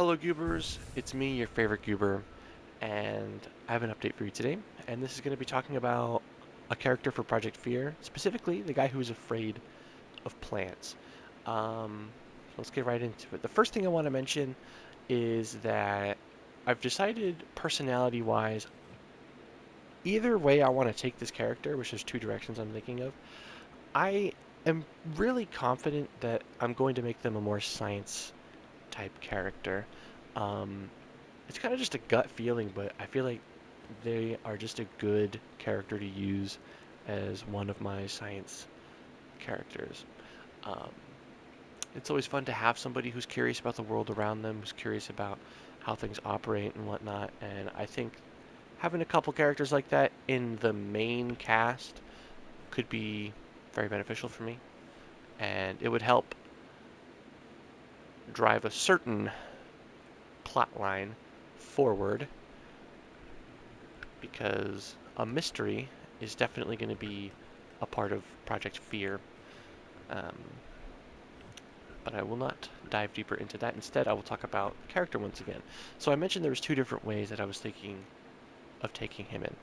Hello, Goobers. It's me, your favorite Goober, and I have an update for you today. And this is going to be talking about a character for Project Fear, specifically the guy who's afraid of plants. So let's get right into it. The first thing I want to mention is that I've decided, personality-wise, either way I want to take this character, which is two directions I'm thinking of. I am really confident that I'm going to make them a more science type character. Um, it's kind of just a gut feeling, but I feel like they are just a good character to use as one of my science characters. Um, it's always fun to have somebody who's curious about the world around them, who's curious about how things operate and whatnot. And I think having a couple characters like that in the main cast could be very beneficial for me. And it would help drive a certain plot line forward because a mystery is definitely going to be a part of Project Fear. Um, but I will not dive deeper into that. Instead, I will talk about the character once again. So I mentioned there was two different ways that I was thinking of taking him in.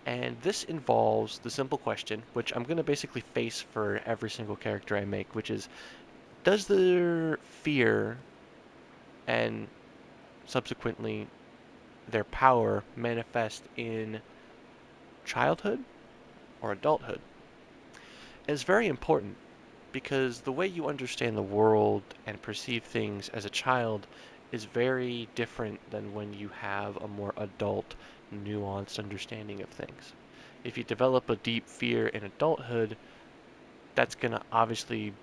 And this involves the simple question, which I'm going to basically face for every single character I make, which is, does their fear and subsequently their power manifest in childhood or adulthood? And it's very important because the way you understand the world and perceive things as a child is very different than when you have a more adult, nuanced understanding of things. If you develop a deep fear in adulthood, that's going to obviously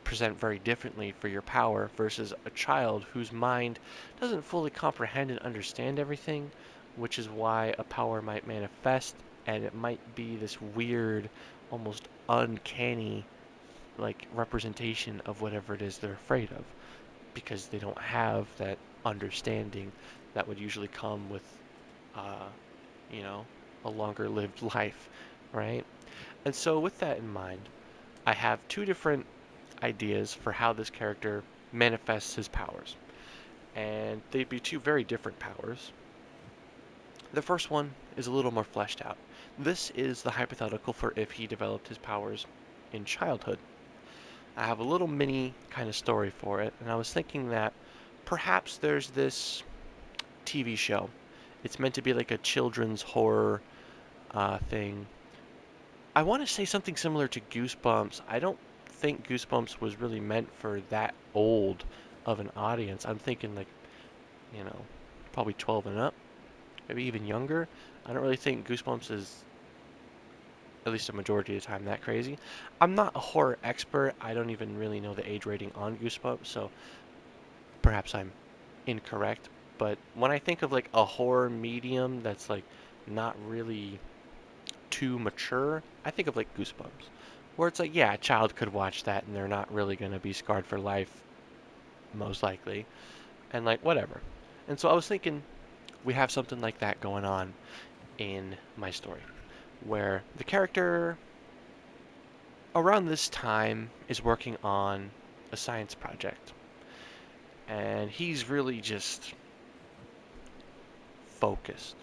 present very differently for your power versus a child whose mind doesn't fully comprehend and understand everything, which is why a power might manifest and it might be this weird, almost uncanny representation of whatever it is they're afraid of because they don't have that understanding that would usually come with uh, you know a longer lived life, right? And so with that in mind, I have two different ideas for how this character manifests his powers, and they'd be two very different powers. The first one is a little more fleshed out. This is the hypothetical for if he developed his powers in childhood. I have a little mini kind of story for it, and I was thinking that perhaps there's this TV show. It's meant to be like a children's horror thing. I want to say something similar to Goosebumps. I don't think Goosebumps was really meant for that old of an audience. I'm thinking like, you know, probably 12 and up, maybe even younger. I don't really think Goosebumps is, at least a majority of the time, that crazy. I'm not a horror expert. I don't even really know the age rating on Goosebumps, so perhaps I'm incorrect. But when I think of like a horror medium that's like not really too mature, I think of like Goosebumps, where it's like, yeah, a child could watch that and they're not really going to be scarred for life, most likely, and like whatever. And so I was thinking we have something like that going on in my story, where the character around this time is working on a science project, and he's really just focused,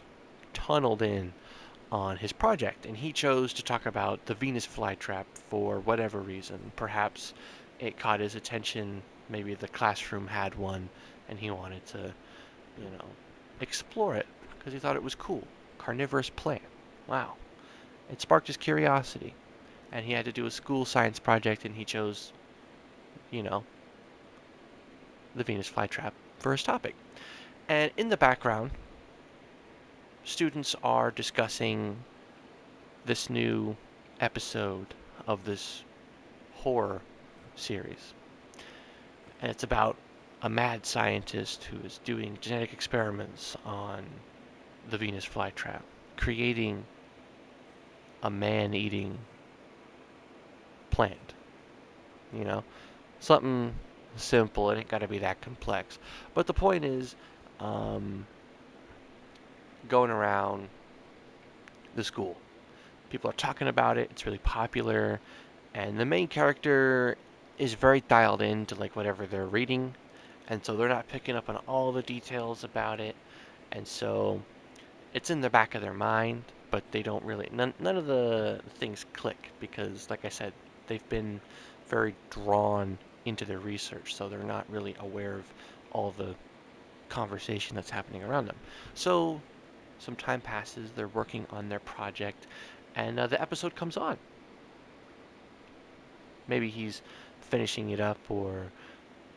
tunneled in on his project, and he chose to talk about the Venus flytrap for whatever reason. Perhaps it caught his attention, maybe the classroom had one, and he wanted to, you know, explore it because he thought it was cool. Carnivorous plant. Wow. It sparked his curiosity, and he had to do a school science project, and he chose, you know, the Venus flytrap for his topic. And in the background, students are discussing this new episode of this horror series. And it's about a mad scientist who is doing genetic experiments on the Venus flytrap, creating a man eating plant. You know, something simple. It ain't got to be that complex. But the point is, um, going around the school, people are talking about it. It's really popular. And the main character is very dialed into like whatever they're reading, And so they're not picking up on all the details about it. And so it's in the back of their mind, but they don't really, none of the things click because, like I said, they've been very drawn into their research, so they're not really aware of all the conversation that's happening around them. So some time passes, they're working on their project, and the episode comes on. Maybe he's finishing it up, or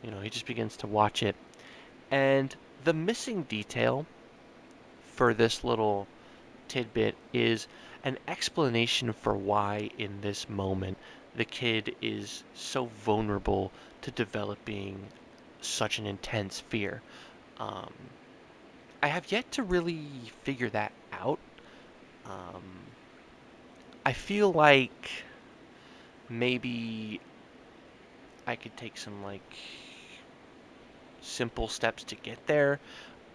he just begins to watch it. And the missing detail for this little tidbit is an explanation for why, in this moment, the kid is so vulnerable to developing such an intense fear. Um, I have yet to really figure that out. Um, I feel like maybe I could take some simple steps to get there,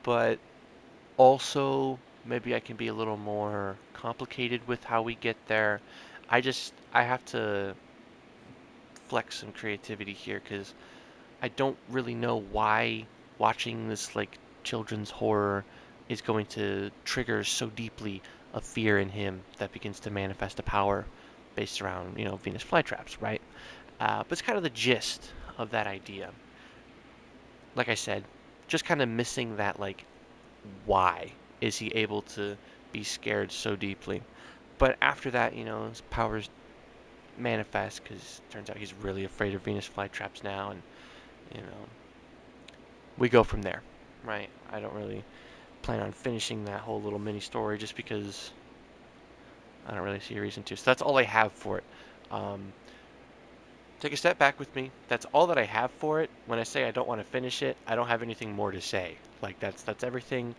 but also maybe I can be a little more complicated with how we get there. I have to flex some creativity here because I don't really know why watching this children's horror is going to trigger so deeply a fear in him that begins to manifest a power based around Venus flytraps, right? But it's kind of the gist of that idea. Like I said, just kind of missing that why is he able to be scared so deeply? But after that, his powers manifest because it turns out he's really afraid of Venus flytraps now, and you know we go from there, right? I don't really plan on finishing that whole little mini story just because I don't really see a reason to. So that's all I have for it. Um, Take a step back with me. That's all that I have for it. When I say I don't want to finish it, I don't have anything more to say. That's everything.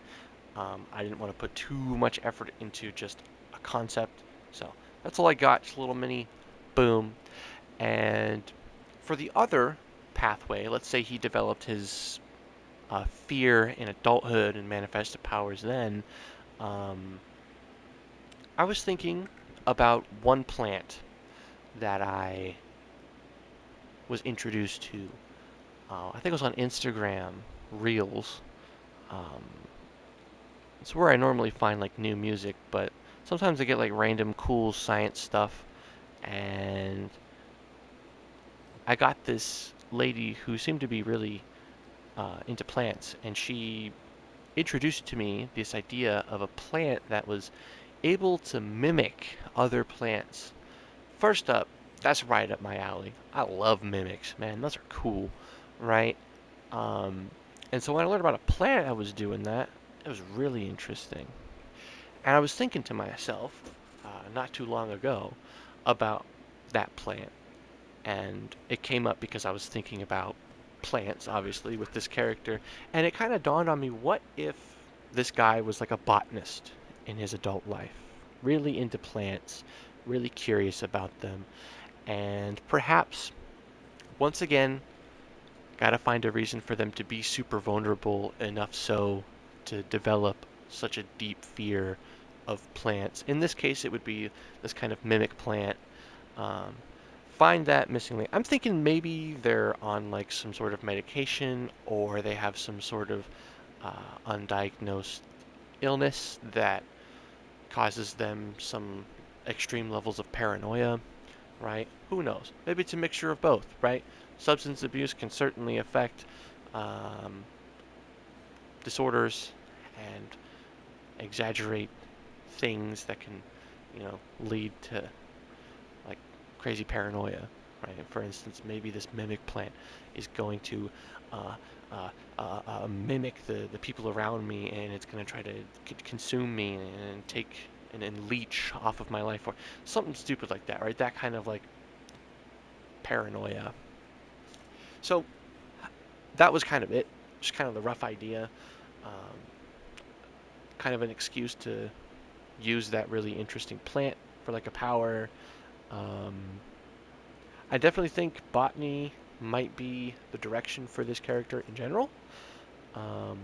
I didn't want to put too much effort into just a concept. So that's all I got. Just a little mini boom. And for the other pathway, let's say he developed his fear in adulthood and manifested powers then. Um, I was thinking about one plant that I was introduced to. I think it was on Instagram Reels. Um, it's where I normally find new music, but sometimes I get random cool science stuff. And I got this lady who seemed to be really into plants, and she introduced to me this idea of a plant that was able to mimic other plants. First up, that's right up my alley. I love mimics, man. Those are cool, right? Um, and so when I learned about a plant that was doing that, it was really interesting. And I was thinking to myself, not too long ago, about that plant. And it came up because I was thinking about plants, obviously, with this character. And it kind of dawned on me, what if this guy was like a botanist in his adult life? Really into plants, really curious about them, and perhaps, once again, gotta find a reason for them to be super vulnerable enough so to develop such a deep fear of plants. In this case, it would be this kind of mimic plant. Um, find that missing link. I'm thinking maybe they're on some sort of medication, or they have some sort of undiagnosed illness that causes them some extreme levels of paranoia, right? Who knows? Maybe it's a mixture of both, right? Substance abuse can certainly affect um, disorders and exaggerate things that can, lead to like crazy paranoia, right? For instance, maybe this mimic plant is going to uh, mimic the people around me, and it's going to try to consume me and take and leech off of my life, or something stupid like that, right? That kind of paranoia. So that was kind of it, just kind of the rough idea, um, kind of an excuse to use that really interesting plant for a power. Um, I definitely think botany might be the direction for this character in general, um,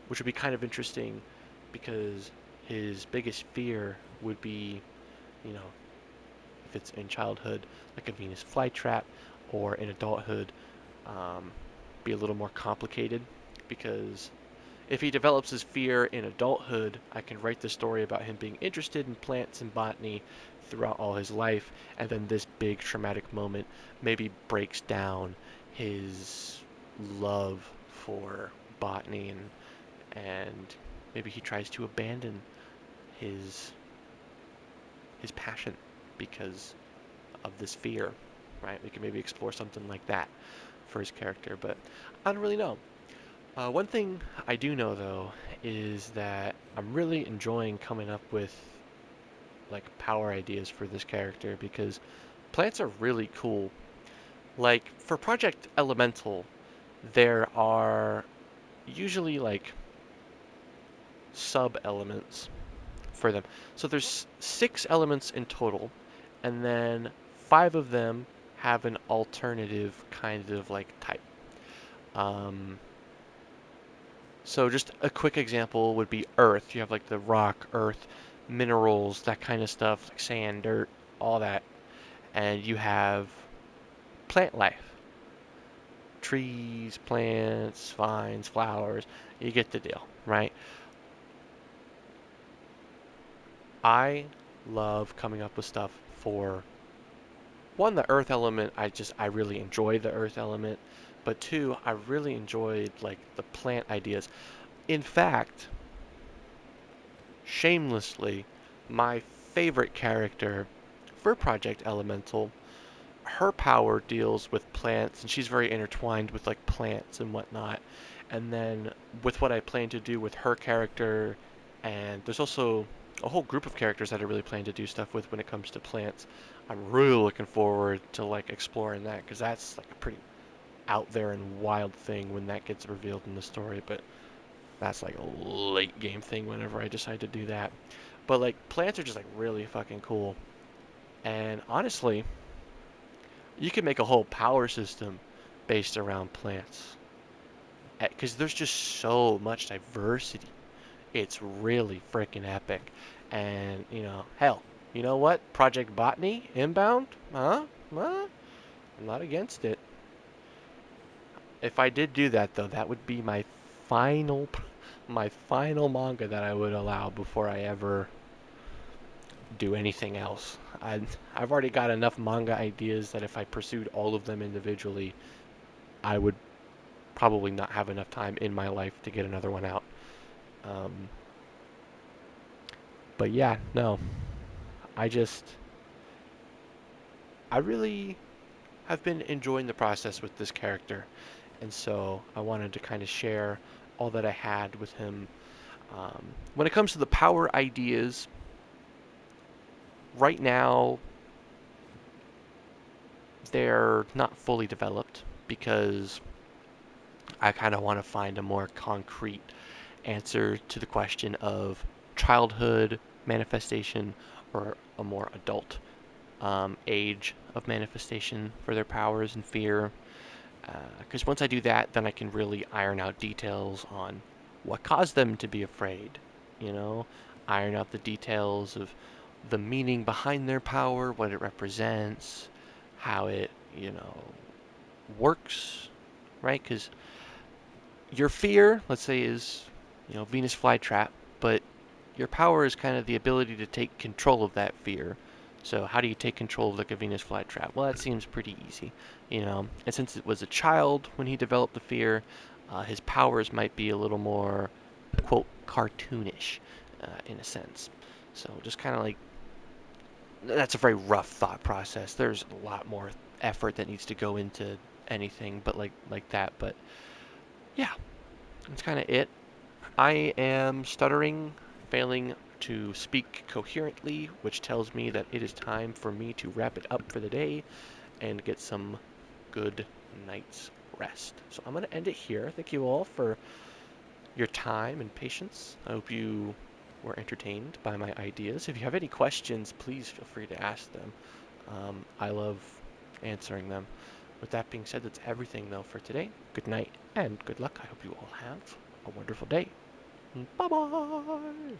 which would be kind of interesting because his biggest fear would be, you know, if it's in childhood, like a Venus flytrap, or in adulthood, um, be a little more complicated, because if he develops his fear in adulthood, I can write the story about him being interested in plants and botany throughout all his life, and then this big traumatic moment maybe breaks down his love for botany, and maybe he tries to abandon his his passion because of this fear, right? We can maybe explore something like that for his character, but I don't really know. One thing I do know though is that I'm really enjoying coming up with like power ideas for this character, because plants are really cool. Like for Project Elemental, there are usually like sub elements for them. So there's 6 elements in total, and then 5 of them have an alternative kind of like type. Um, so just a quick example would be earth. You have like the rock, earth, minerals, that kind of stuff, like sand, dirt, all that. And you have plant life. Trees, plants, vines, flowers. You get the deal, right? I love coming up with stuff for one, the earth element. I really enjoy the earth element, but two, I really enjoyed like the plant ideas. In fact, shamelessly, my favorite character for Project Elemental, her power deals with plants, and she's very intertwined with like plants and whatnot. And then with what I plan to do with her character, and there's also a whole group of characters that I really plan to do stuff with when it comes to plants. I'm really looking forward to like exploring that, because that's like a pretty out there and wild thing when that gets revealed in the story. But that's like a late game thing whenever I decide to do that. But like plants are just like really fucking cool. And honestly, you can make a whole power system based around plants, because there's just so much diversity. It's really freaking epic. And, hell, you know what? Project Botany, Inbound? Huh? Huh? I'm not against it. If I did do that, though, that would be final, my final manga that I would allow before I ever do anything else. I've already got enough manga ideas that if I pursued all of them individually, I would probably not have enough time in my life to get another one out. Um, but yeah, no, I just, I really have been enjoying the process with this character, and so I wanted to kind of share all that I had with him. When it comes to the power ideas, right now they're not fully developed, because I kind of want to find a more concrete answer to the question of childhood manifestation or a more adult age of manifestation for their powers and fear. Because once I do that, then I can really iron out details on what caused them to be afraid. You know, iron out the details of the meaning behind their power, what it represents, how it, works, right? Because your fear, let's say, is, Venus flytrap, but your power is kind of the ability to take control of that fear. So how do you take control of like a Venus flytrap? Well, that seems pretty easy, And since it was a child when he developed the fear, his powers might be a little more, quote, cartoonish, in a sense. So just kind of like, that's a very rough thought process. There's a lot more effort that needs to go into anything, but like that. But yeah, that's kind of it. I am stuttering, failing to speak coherently, which tells me that it is time for me to wrap it up for the day and get some good night's rest. So I'm going to end it here. Thank you all for your time and patience. I hope you were entertained by my ideas. If you have any questions, please feel free to ask them. I love answering them. With that being said, that's everything though for today. Good night and good luck. I hope you all have a wonderful day. Bye bye.